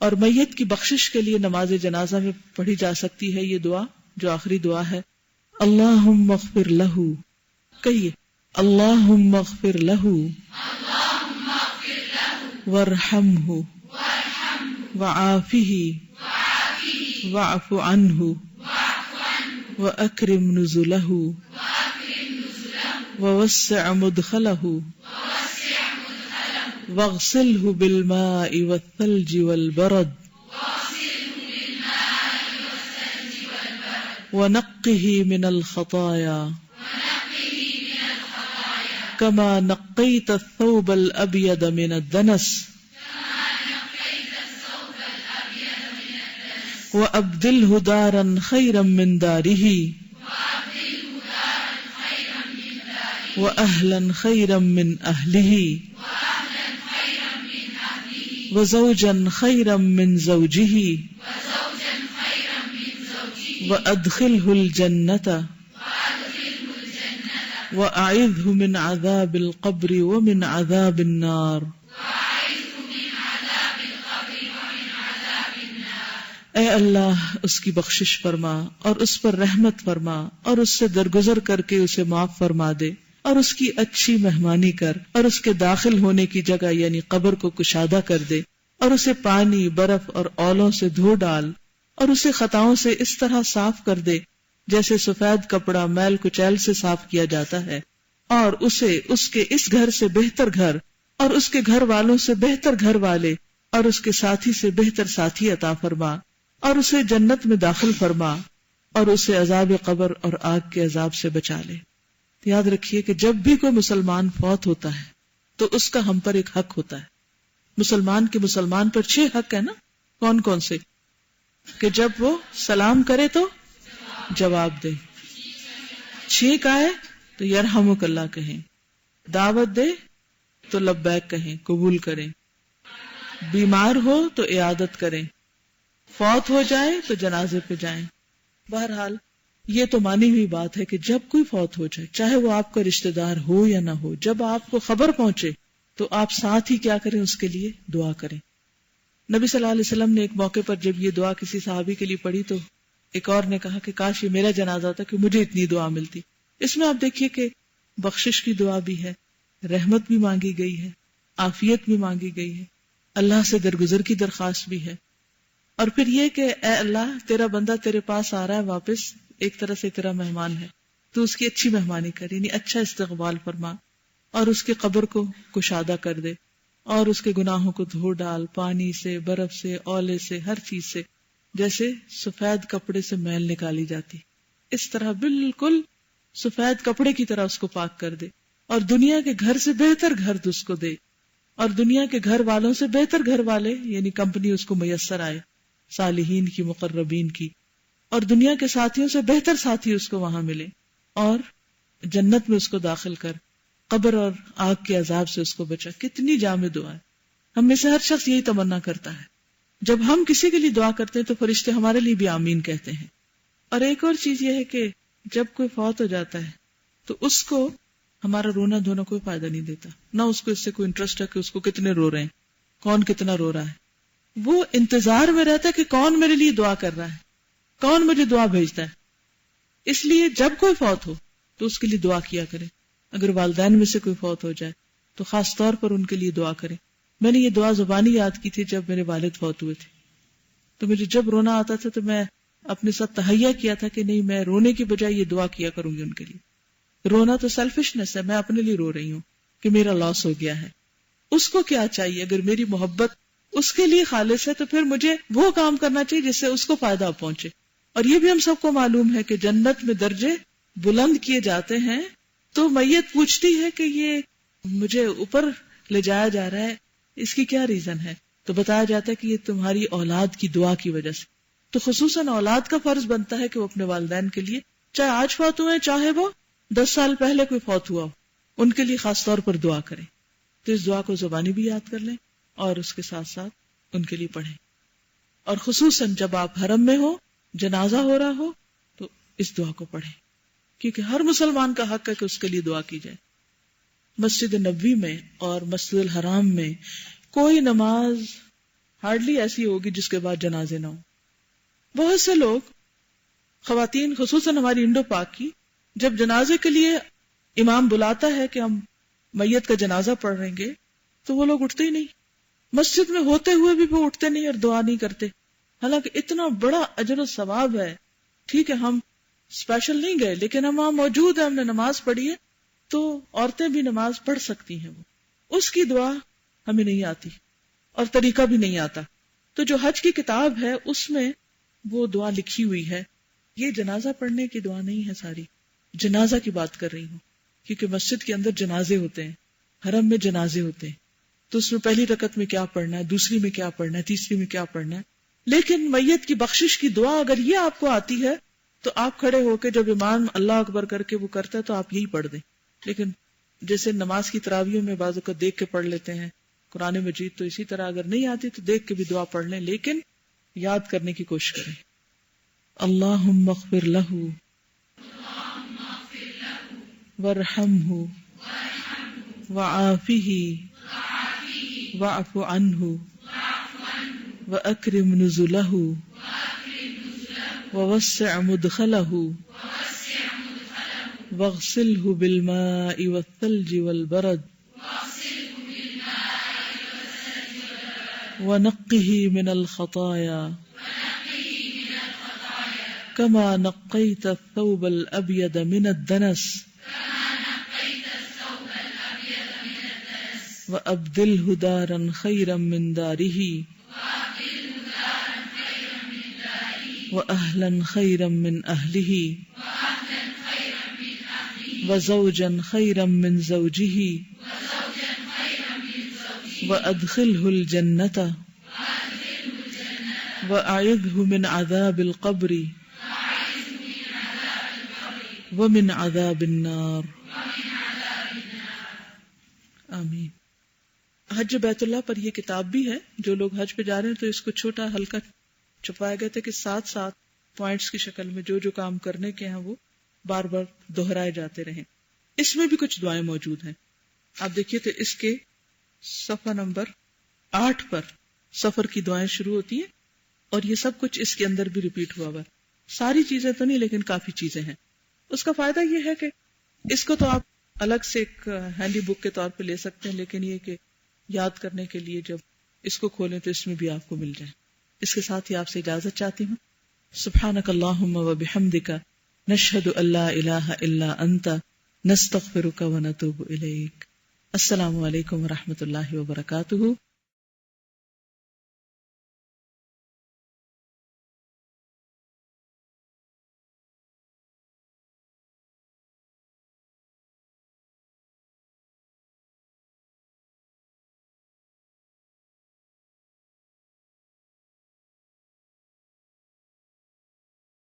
اور میت کی بخشش کے لیے نماز جنازہ میں پڑھی جا سکتی ہے یہ دعا جو آخری دعا ہے، اللہم اغفر لہ، کہیے اللہم اغفر لہ وارحمہ وعافہ واعف عنہ واکرم نزلہ ووسع مدخلہ واغسلہ بالماء والثلج والبرد ونقه من الخطايا كما نقيت الثوب الأبيض من الدنس وأبدله دارا خيرا من داره وأهلا خيرا من أهله وزوجا خيرا من زوجه وأدخله الجنة وأعذه من عذاب القبر ومن عذاب النار۔ اے اللہ اس کی بخشش فرما اور اس پر رحمت فرما اور اس سے درگزر کر کے اسے معاف فرما دے اور اس کی اچھی مہمانی کر اور اس کے داخل ہونے کی جگہ یعنی قبر کو کشادہ کر دے اور اسے پانی برف اور اولوں سے دھو ڈال اور اسے خطاؤں سے اس طرح صاف کر دے جیسے سفید کپڑا میل کچیل سے صاف کیا جاتا ہے، اور اسے اس کے اس گھر سے بہتر گھر اور اس کے گھر والوں سے بہتر گھر والے اور اس کے ساتھی سے بہتر ساتھی عطا فرما اور اسے جنت میں داخل فرما اور اسے عذاب قبر اور آگ کے عذاب سے بچا لے۔ یاد رکھیے کہ جب بھی کوئی مسلمان فوت ہوتا ہے تو اس کا ہم پر ایک حق ہوتا ہے۔ مسلمان کے مسلمان پر 6 حق ہے نا، کون کون سے؟ کہ جب وہ سلام کرے تو جواب دے، 6 کا ہے تو یرحمک اللہ کہیں، دعوت دے تو لبیک کہیں، قبول کریں، بیمار ہو تو عیادت کریں، فوت ہو جائے تو جنازے پہ جائیں۔ بہرحال یہ تو مانی ہوئی بات ہے کہ جب کوئی فوت ہو جائے، چاہے وہ آپ کا رشتہ دار ہو یا نہ ہو، جب آپ کو خبر پہنچے تو آپ ساتھ ہی کیا کریں، اس کے لیے دعا کریں۔ نبی صلی اللہ علیہ وسلم نے ایک موقع پر جب یہ دعا کسی صحابی کے لیے پڑھی تو ایک اور نے کہا کہ کاش یہ میرا جنازہ ہوتا کہ مجھے اتنی دعا ملتی۔ اس میں آپ دیکھیے کہ بخشش کی دعا بھی ہے، رحمت بھی مانگی گئی ہے، عافیت بھی مانگی گئی ہے، اللہ سے درگزر کی درخواست بھی ہے، اور پھر یہ کہ اے اللہ تیرا بندہ تیرے پاس آ رہا ہے واپس، ایک طرح سے تیرا مہمان ہے، تو اس کی اچھی مہمانی کر، یعنی اچھا استقبال فرما اور اس کے قبر کو کشادہ کر دے اور اس کے گناہوں کو دھو ڈال، پانی سے، برف سے، اولے سے، ہر چیز سے، جیسے سفید کپڑے سے میل نکالی جاتی، اس طرح بالکل سفید کپڑے کی طرح اس کو پاک کر دے اور دنیا کے گھر سے بہتر گھر اس کو دے اور دنیا کے گھر والوں سے بہتر گھر والے یعنی کمپنی اس کو میسر آئے، صالحین کی، مقربین کی، اور دنیا کے ساتھیوں سے بہتر ساتھی اس کو وہاں ملے اور جنت میں اس کو داخل کر، قبر اور آگ کے عذاب سے اس کو بچا۔ کتنی جامع دعا ہے، ہم میں سے ہر شخص یہی تمنا کرتا ہے۔ جب ہم کسی کے لیے دعا کرتے ہیں تو فرشتے ہمارے لیے بھی آمین کہتے ہیں۔ اور ایک اور چیز یہ ہے کہ جب کوئی فوت ہو جاتا ہے تو اس کو ہمارا رونا دھونا کوئی فائدہ نہیں دیتا، نہ اس کو اس سے کوئی انٹرسٹ ہے کہ اس کو کتنے رو رہے ہیں، کون کتنا رو رہا ہے، وہ انتظار میں رہتا ہے کہ کون میرے لیے دعا کر رہا ہے، کون مجھے دعا بھیجتا ہے۔ اس لیے جب کوئی فوت ہو تو اس کے لیے دعا کیا کرے۔ اگر والدین میں سے کوئی فوت ہو جائے تو خاص طور پر ان کے لیے دعا کریں۔ میں نے یہ دعا زبانی یاد کی تھی جب میرے والد فوت ہوئے تھے، تو مجھے جب رونا آتا تھا تو میں اپنے ساتھ تہیہ کیا تھا کہ نہیں، میں رونے کی بجائے یہ دعا کیا کروں گی ان کے لیے۔ رونا تو سیلفشنس ہے، میں اپنے لیے رو رہی ہوں کہ میرا لاس ہو گیا ہے۔ اس کو کیا چاہیے؟ اگر میری محبت اس کے لیے خالص ہے تو پھر مجھے وہ کام کرنا چاہیے جس سے اس کو فائدہ پہنچے۔ اور یہ بھی ہم سب کو معلوم ہے کہ جنت میں درجے بلند کیے جاتے ہیں، تو میت پوچھتی ہے کہ یہ مجھے اوپر لے جایا جا رہا ہے، اس کی کیا ریزن ہے؟ تو بتایا جاتا ہے کہ یہ تمہاری اولاد کی دعا کی وجہ سے۔ تو خصوصاً اولاد کا فرض بنتا ہے کہ وہ اپنے والدین کے لیے، چاہے آج فوت ہوئے چاہے وہ 10 سال پہلے کوئی فوت ہوا ہو، ان کے لیے خاص طور پر دعا کریں۔ تو اس دعا کو زبانی بھی یاد کر لیں اور اس کے ساتھ ساتھ ان کے لیے پڑھیں، اور خصوصاً جب آپ حرم میں ہو، جنازہ ہو رہا ہو، تو اس دعا کو پڑھیں، کیونکہ ہر مسلمان کا حق ہے کہ اس کے لیے دعا کی جائے۔ مسجد نبوی میں اور مسجد الحرام میں کوئی نماز ہارڈلی ایسی ہوگی جس کے بعد جنازے نہ ہو. بہت سے لوگ، خواتین خصوصاً ہماری انڈو پاک کی، جب جنازے کے لیے امام بلاتا ہے کہ ہم میت کا جنازہ پڑھ رہیں گے تو وہ لوگ اٹھتے ہی نہیں. مسجد میں ہوتے ہوئے بھی وہ اٹھتے نہیں اور دعا نہیں کرتے، حالانکہ اتنا بڑا اجر و ثواب ہے. ٹھیک ہے ہم اسپیشل نہیں گئے لیکن ہم وہاں موجود ہیں، ہم نے نماز پڑھی ہے، تو عورتیں بھی نماز پڑھ سکتی ہیں. وہ اس کی دعا ہمیں نہیں آتی اور طریقہ بھی نہیں آتا. تو جو حج کی کتاب ہے اس میں وہ دعا لکھی ہوئی ہے. یہ جنازہ پڑھنے کی دعا نہیں ہے، ساری جنازہ کی بات کر رہی ہوں، کیونکہ مسجد کے اندر جنازے ہوتے ہیں، حرم میں جنازے ہوتے ہیں، تو اس میں پہلی رکعت میں کیا پڑھنا ہے، دوسری میں کیا پڑھنا ہے، تیسری میں کیا پڑھنا ہے. لیکن میت کی بخشش کی دعا اگر یہ آپ کو آتی ہے تو آپ کھڑے ہو کے جب امام اللہ اکبر کر کے وہ کرتا ہے تو آپ یہی پڑھ دیں. لیکن جیسے نماز کی تراویح میں بعض اوقات دیکھ کے پڑھ لیتے ہیں قرآن مجید، تو اسی طرح اگر نہیں آتی تو دیکھ کے بھی دعا پڑھ لیں، لیکن یاد کرنے کی کوشش کریں. اللہم اغفر لہ وارحمہ وعافہ واعف عنہ واکرم نزلہ ووسع مدخلہ واغسلہ بالماء والثلج والبرد ونقہ من الخطایا كما نقيت الثوب الأبيض من الدنس وأبدله دارا خيرا من داره وأهلا خيرا من أهله وزوجا خيرا من زوجه وأدخله الجنة وأعذه من عذاب القبر ومن عذاب النار. آمین. حج بیت اللہ پر یہ کتاب بھی ہے. جو لوگ حج پہ جا رہے ہیں تو اس کو چھوٹا ہلکا چھپایا گیا تھا کہ ساتھ ساتھ پوائنٹس کی شکل میں جو جو کام کرنے کے ہیں وہ بار بار دہرائے جاتے رہیں. اس میں بھی کچھ دعائیں موجود ہیں. آپ دیکھیے تو اس کے صفحہ نمبر 8 پر سفر کی دعائیں شروع ہوتی ہیں اور یہ سب کچھ اس کے اندر بھی ریپیٹ ہوا ہوا. ساری چیزیں تو نہیں لیکن کافی چیزیں ہیں. اس کا فائدہ یہ ہے کہ اس کو تو آپ الگ سے ایک ہینڈی بک کے طور پہ لے سکتے ہیں، لیکن یہ کہ یاد کرنے کے لیے جب اس کو کھولیں تو اس میں بھی آپ کو مل جائے. اس کے ساتھ ہی آپ سے اجازت چاہتی ہوں. سبحانک اللہم و بحمدک نشہد ان لا الہ الا انت نستغفرک و نتوب الیک. السلام علیکم و رحمۃ اللہ وبرکاتہ.